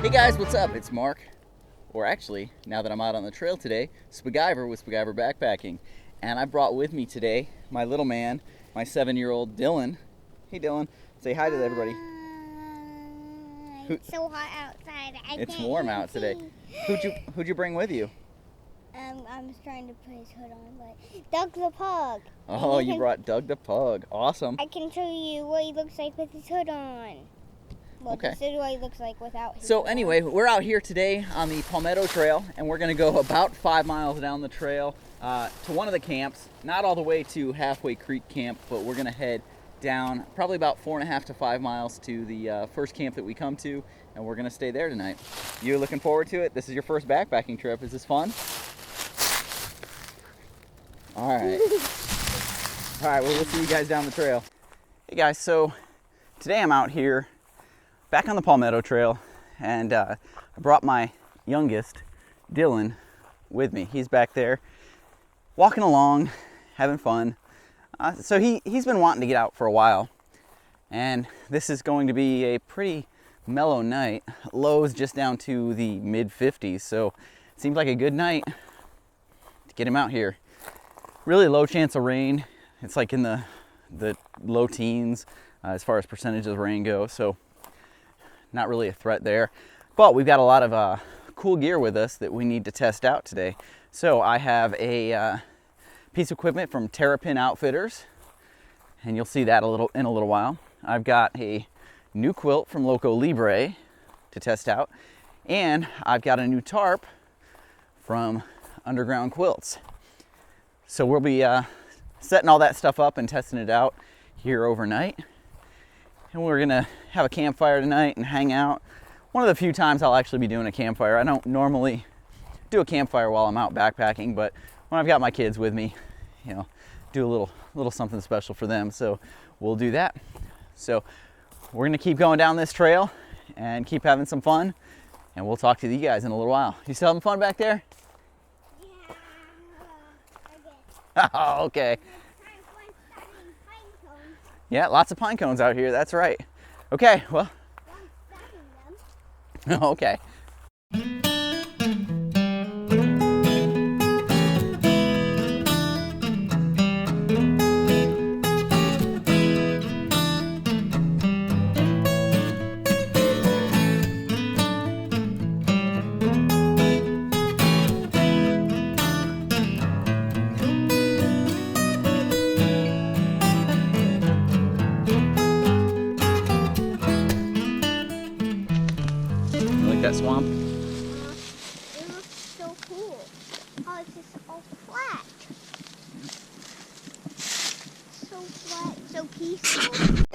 Hey guys, what's up? It's Mark, or actually, now that I'm out on the trail today, Spiguyver with Spiguyver Backpacking. And I brought with me today my little man, my 7-year-old Dylan. Hey Dylan, say hi to everybody. It's so hot outside. It's warm out today. Who'd you bring with you? I was trying to put his hood on, but Doug the pug. Oh, you brought Doug the pug. Awesome. I can show you what he looks like with his hood on. Well, Okay. This is what he looks like without his So hood anyway, on. we're out here today on the Palmetto Trail, and we're going to go about 5 miles down the trail to one of the camps. Not all the way to Halfway Creek Camp, but we're going to head down probably about 4.5 to 5 miles to the first camp that we come to, and we're going to stay there tonight. You looking forward to it? This is your first backpacking trip. Is this fun? All right. All right, well, we'll see you guys down the trail. Hey guys, so today I'm out here back on the Palmetto Trail, and I brought my youngest, Dylan, with me. He's back there walking along, having fun. So he's been wanting to get out for a while, and this is going to be a pretty mellow night. Lows just down to the mid-50s, so it seems like a good night to get him out here. Really low chance of rain. It's like in the low teens as far as percentages of rain go, so not really a threat there. But we've got a lot of cool gear with us that we need to test out today. So I have a piece of equipment from Terrapin Outfitters, and you'll see that in a little while. I've got a new quilt from Loco Libre to test out, and I've got a new tarp from Underground Quilts. So we'll be setting all that stuff up and testing it out here overnight. And we're gonna have a campfire tonight and hang out. One of the few times I'll actually be doing a campfire. I don't normally do a campfire while I'm out backpacking, but when I've got my kids with me, you know, do a little something special for them. So we'll do that. So we're gonna keep going down this trail and keep having some fun, and we'll talk to you guys in a little while. You still having fun back there? Oh, okay. Yeah, lots of pine cones out here, that's right. Okay, well. Okay. That swamp? It looks so cool. Oh, it's just all flat. So flat, so peaceful.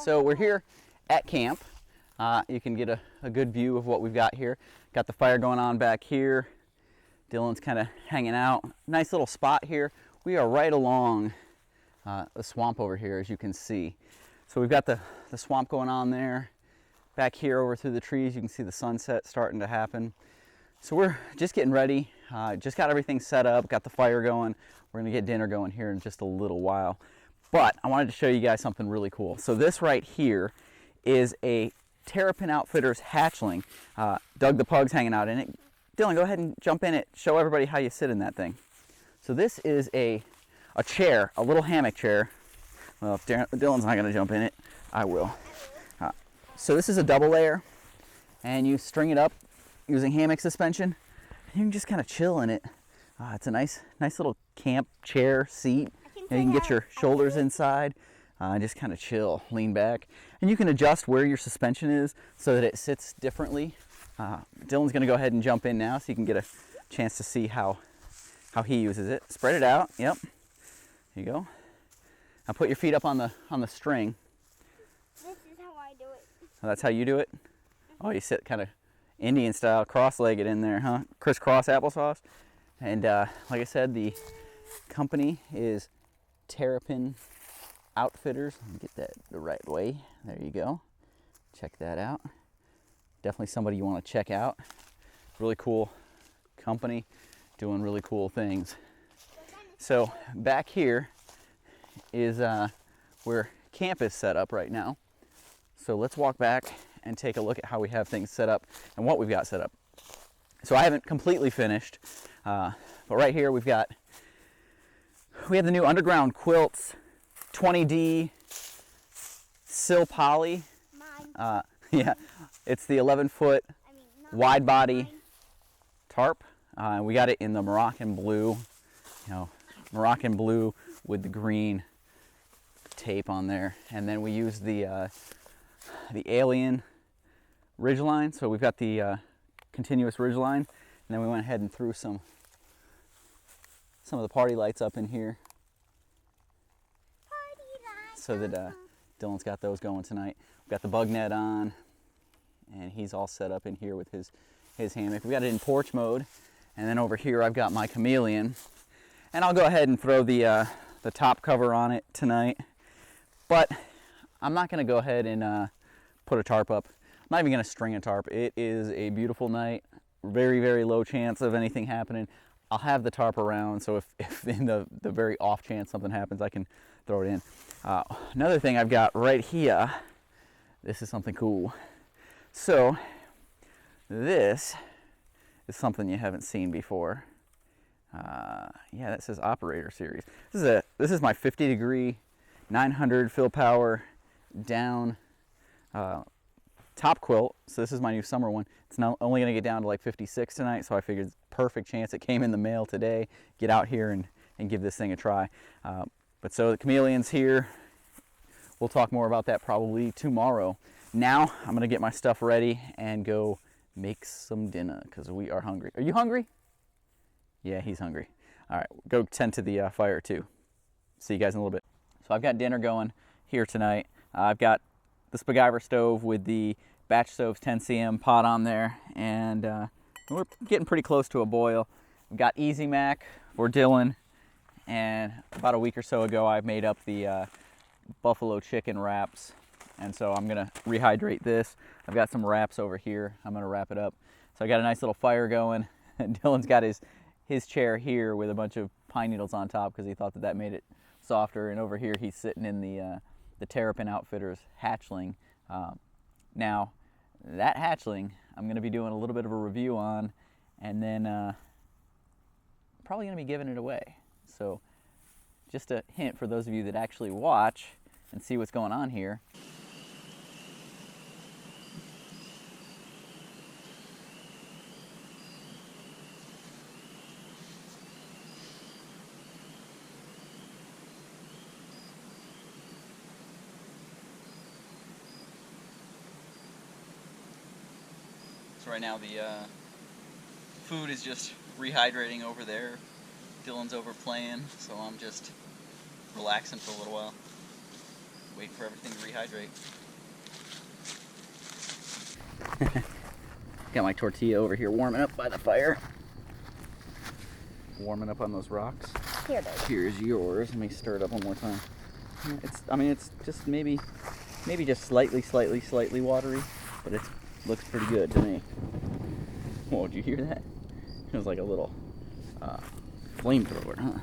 So we're here at camp. You can get a good view of what we've got here. Got the fire going on back here. Dylan's kind of hanging out. Nice little spot here. We are right along the swamp over here, as you can see. So we've got the swamp going on there. Back here over through the trees, you can see the sunset starting to happen. So we're just getting ready. Just got everything set up, got the fire going. We're gonna get dinner going here in just a little while. But I wanted to show you guys something really cool. So this right here is a Terrapin Outfitters hatchling. Doug the Pug's hanging out in it. Dylan, go ahead and jump in it. Show everybody how you sit in that thing. So this is a chair, a little hammock chair. Well, if Dylan's not gonna jump in it, I will. So this is a double layer, and you string it up using hammock suspension. And you can just kind of chill in it. It's a nice little camp chair seat. And you can get your shoulders inside and just kind of chill, lean back. And you can adjust where your suspension is so that it sits differently. Dylan's gonna go ahead and jump in now so you can get a chance to see how he uses it. Spread it out, yep. There you go. Now put your feet up on the string. This is how I do it. Oh, that's how you do it? Oh, you sit kind of Indian style, cross-legged in there, huh? Crisscross applesauce. And like I said, the company is Terrapin Outfitters. Let me get that the right way. There you go. Check that out. Definitely somebody you want to check out. Really cool company doing really cool things. So back here is where camp is set up right now. So let's walk back and take a look at how we have things set up and what we've got set up. So I haven't completely finished, but right here we have the new underground quilts, 20D Sil Poly. Mine. Yeah, it's the 11-foot wide body tarp. We got it in the Moroccan blue, Moroccan blue with the green tape on there, and then we use the alien ridgeline. So we've got the continuous ridgeline, and then we went ahead and threw some of the party lights up in here so that Dylan's got those going tonight. We've got the bug net on, and he's all set up in here with his hammock. We got it in porch mode, and then over here I've got my chameleon, and I'll go ahead and throw the top cover on it tonight. But I'm not going to go ahead and put a tarp up. I'm not even going to string a tarp. It is a beautiful night. Very, very low chance of anything happening. I'll have the tarp around, so if in the very off chance something happens, I can throw it in. Another thing I've got right here, this is something cool. So this is something you haven't seen before. Yeah, that says Operator Series. This is my 50-degree 900 fill power down top quilt. So this is my new summer one. It's now only going to get down to like 56 tonight, so I figured perfect chance. It came in the mail today. Get out here and give this thing a try. But so the chameleon's here. We'll talk more about that probably tomorrow. Now I'm going to get my stuff ready and go make some dinner because we are hungry. Are you hungry? Yeah, he's hungry. All right, go tend to the fire too. See you guys in a little bit. So I've got dinner going here tonight. I've got the Spiguyver stove with the Batch Stoves 10 cm pot on there, and we're getting pretty close to a boil. We've got Easy Mac for Dylan, and about a week or so ago I made up the buffalo chicken wraps, and so I'm gonna rehydrate this. I've got some wraps over here. I'm gonna wrap it up. So I got a nice little fire going. Dylan's got his chair here with a bunch of pine needles on top because he thought that made it softer, and over here he's sitting in the Terrapin Outfitters hatchling. Now that hatchling I'm going to be doing a little bit of a review on, and then probably going to be giving it away. So just a hint for those of you that actually watch and see what's going on here. So right now the food is just rehydrating over there. Dylan's over playing, so I'm just relaxing for a little while, waiting for everything to rehydrate. Got my tortilla over here warming up by the fire. Warming up on those rocks. Here it is. Here's yours. Let me stir it up one more time. It's just maybe just slightly watery, but it looks pretty good to me. Whoa, did you hear that? It was like a little flamethrower, huh?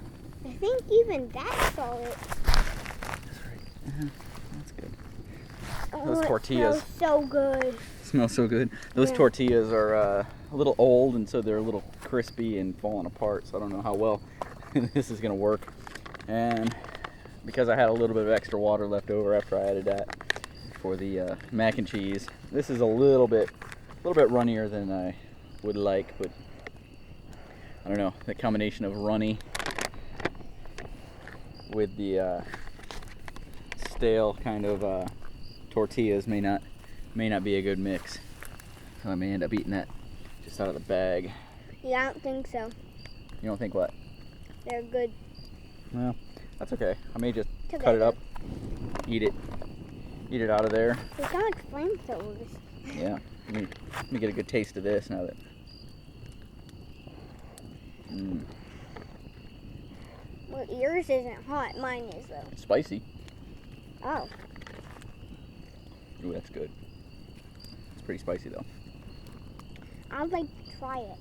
I think even that's solid. That's right. That's good. Those tortillas. It smells so good. Smells so good. Those tortillas are a little old, and so they're a little crispy and falling apart. So I don't know how well this is gonna work. And because I had a little bit of extra water left over after I added that for the mac and cheese, this is a little bit runnier than I would like, but I don't know. The combination of runny with the stale kind of tortillas may not be a good mix. So I may end up eating that just out of the bag. Yeah, I don't think so. You don't think what? They're good. Well, that's okay. I may just Together. cut it up, eat it out of there. They sound like flamethrowers. Yeah. Let me get a good taste of this now that. Well, yours isn't hot. Mine is though. Spicy. Oh. Ooh, that's good. It's pretty spicy though. I'd like to try it.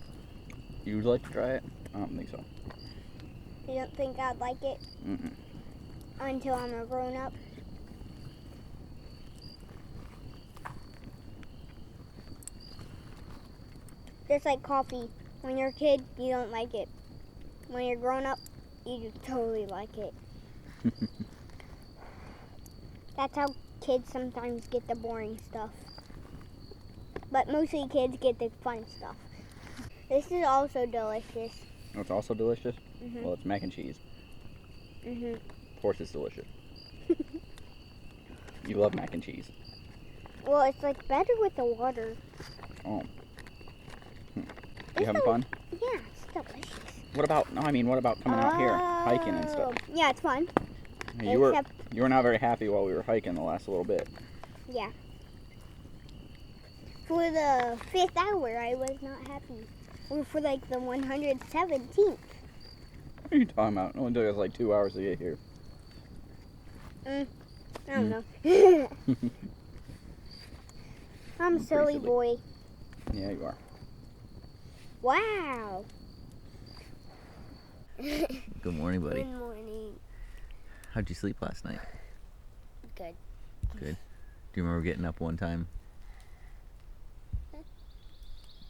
You would like to try it? I don't think so. You don't think I'd like it? Mm-mm. Until I'm a grown up? Just like coffee. When you're a kid, you don't like it. When you're grown up, you totally like it. That's how kids sometimes get the boring stuff. But mostly kids get the fun stuff. This is also delicious. Oh, it's also delicious? Mhm. Well, it's mac and cheese. Mhm. Of course it's delicious. You love mac and cheese. Well, it's like better with the water. Oh. You having fun? Yeah, it's delicious. What about coming out here, hiking and stuff? Yeah, it's fun. You were not very happy while we were hiking the last little bit. Yeah. For the 5th hour, I was not happy. Or for like the 117th. What are you talking about? It only took us like 2 hours to get here. I don't know. I'm a silly boy. Yeah, you are. Wow. Good morning, buddy. Good morning. How'd you sleep last night? Good. Good. Do you remember getting up one time?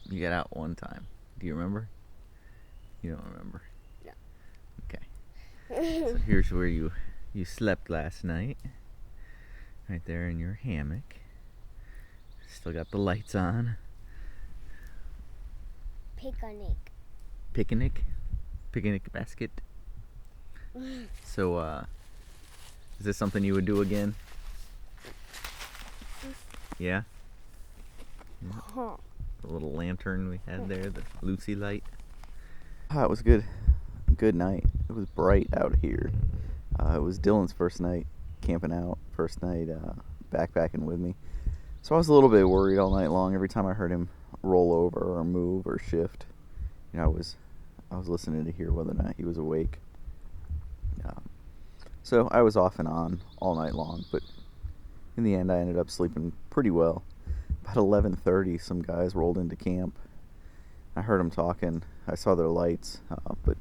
You got out one time. Do you remember? You don't remember? No. Okay. So here's where you slept last night. Right there in your hammock. Still got the lights on. Picnic? Picnic basket. So, is this something you would do again? Yeah? Huh. The little lantern we had there, the Lucy light. It was good. Good night. It was bright out here. It was Dylan's first night camping out, first night backpacking with me. So I was a little bit worried all night long. Every time I heard him roll over or move or shift, I was listening to hear whether or not he was awake. So I was off and on all night long, but in the end I ended up sleeping pretty well. About 11:30, some guys rolled into camp. I heard them talking. I saw their lights, but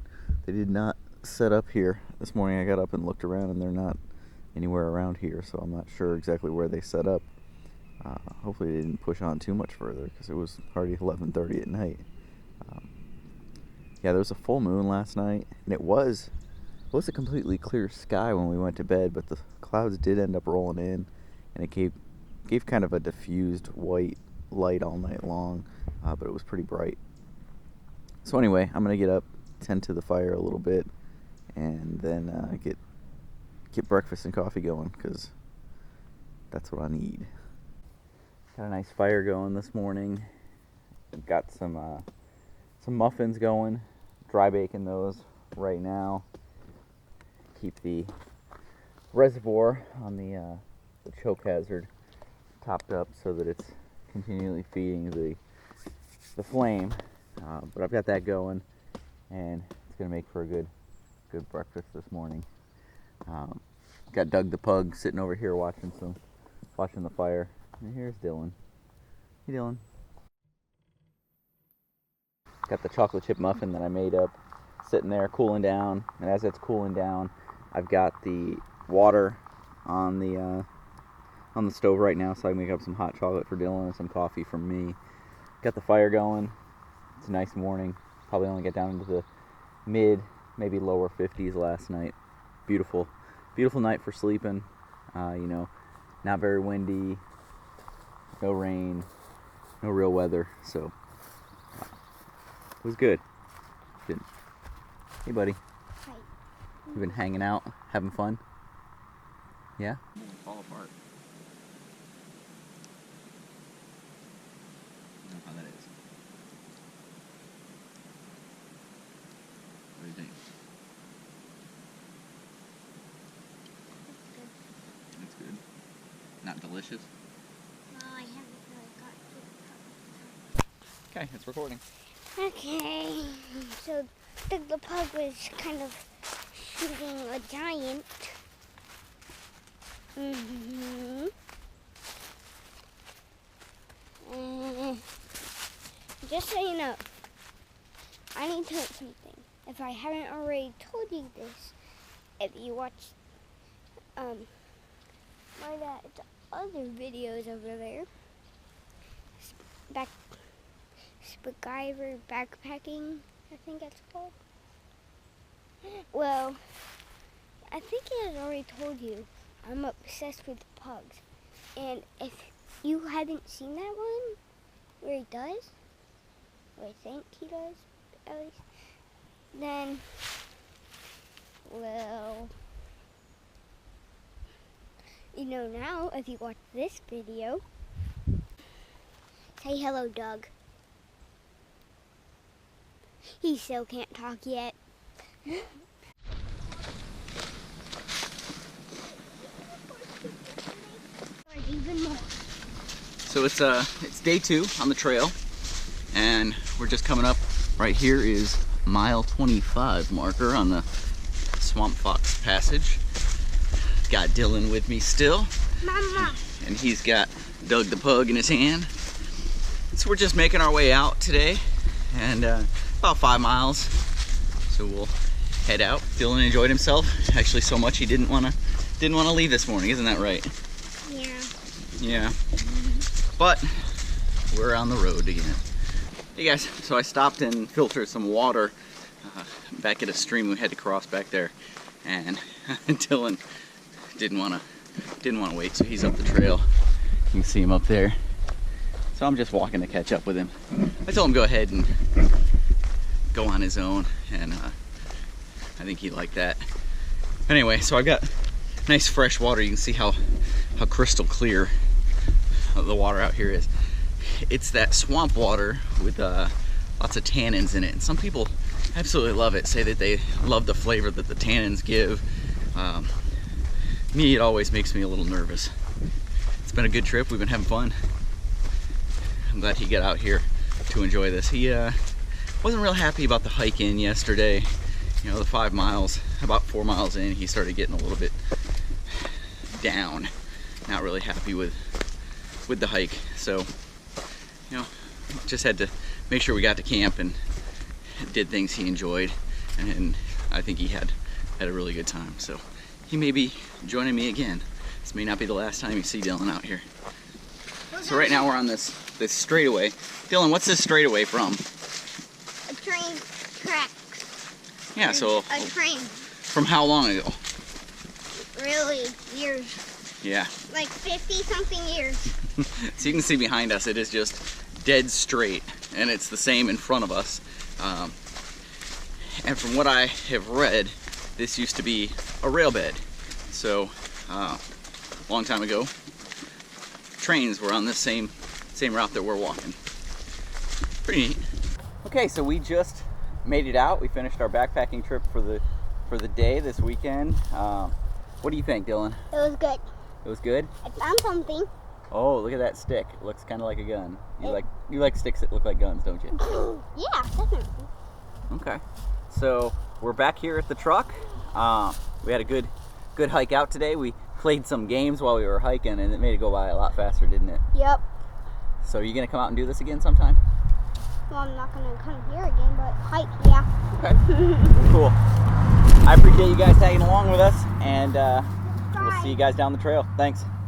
they did not set up here. This morning I got up and looked around, and they're not anywhere around here, so I'm not sure exactly where they set up. Hopefully they didn't push on too much further, because it was already 11:30 at night. Yeah, there was a full moon last night, and it was a completely clear sky when we went to bed, but the clouds did end up rolling in, and it gave kind of a diffused white light all night long, but it was pretty bright. So anyway, I'm gonna get up, tend to the fire a little bit, and then get breakfast and coffee going, because that's what I need. Got a nice fire going this morning. Got some muffins going, dry baking those right now. Keep the reservoir on the choke hazard topped up so that it's continually feeding the flame. But I've got that going, and it's gonna make for a good breakfast this morning. Got Doug the pug sitting over here watching the fire, and here's Dylan. Hey, Dylan. Got the chocolate chip muffin that I made up sitting there cooling down, and as it's cooling down, I've got the water on the stove right now, so I can make up some hot chocolate for Dylan and some coffee for me. Got the fire going. It's a nice morning. Probably only get down into the mid, maybe lower 50s last night. Beautiful night for sleeping. Not very windy, no rain, no real weather, so it was good. Hey, buddy. Hi. You've been hanging out, having fun? Yeah? Fall apart. I don't know how that is. What do you think? That's good. Not delicious? No, I haven't really got to the pug. Okay, it's recording. Okay, so the pug was kind of shooting a giant. Just so you know, I need to tell you something. If I haven't already told you this, if you watch my dad's other videos over there, Spiguyver Backpacking, I think it's called. Well, I think he has already told you I'm obsessed with pugs. And if you haven't seen that one, where he does, or I think he does, at least, then, well, you know now, if you watch this video, say hello, Doug. He still can't talk yet. So it's day 2 on the trail, and we're just coming up. Right here is mile 25 marker on the Swamp Fox Passage. Got Dylan with me still. Mama. And he's got Doug the pug in his hand. So we're just making our way out today, and about 5 miles. So we'll head out. Dylan enjoyed himself actually so much he didn't want to leave this morning. Isn't that right? Yeah. Yeah. But we're on the road again. Hey guys, so I stopped and filtered some water back at a stream we had to cross back there, and Dylan didn't want to wait, so he's up the trail. You can see him up there. So I'm just walking to catch up with him. I told him go ahead and go on his own, and I think he liked that. Anyway, so I've got nice fresh water. You can see how crystal clear the water out here is. It's that swamp water with lots of tannins in it, and some people absolutely love it, say that they love the flavor that the tannins give. Me, it always makes me a little nervous. It's been a good trip. We've been having fun. I'm glad he got out here to enjoy this. He wasn't real happy about the hike in yesterday. You know, the 5 miles, about 4 miles in, he started getting a little bit down. Not really happy with the hike. So, you know, just had to make sure we got to camp and did things he enjoyed, and I think he had a really good time. So he may be joining me again. This may not be the last time you see Dylan out here. So right now we're on this straightaway. Dylan, what's this straightaway from? A train tracks. Yeah, so A train. from how long ago? Really, years. Yeah. Like 50-something years. So you can see behind us, it is just dead straight, and it's the same in front of us. And from what I have read, this used to be a rail bed. So a long time ago, trains were on this same route that we're walking. Pretty neat. Okay, so we just made it out. We finished our backpacking trip for the day this weekend. What do you think, Dylan? It was good. It was good? I found something. Oh, look at that stick. It looks kind of like a gun. You like sticks that look like guns, don't you? Yeah, definitely. Okay. So we're back here at the truck. We had a good hike out today. We played some games while we were hiking, and it made it go by a lot faster, didn't it? Yep. So are you gonna come out and do this again sometime? Well, I'm not gonna come here again, but hike, yeah. Okay. Cool. I appreciate you guys tagging along with us, and we'll see you guys down the trail. Thanks.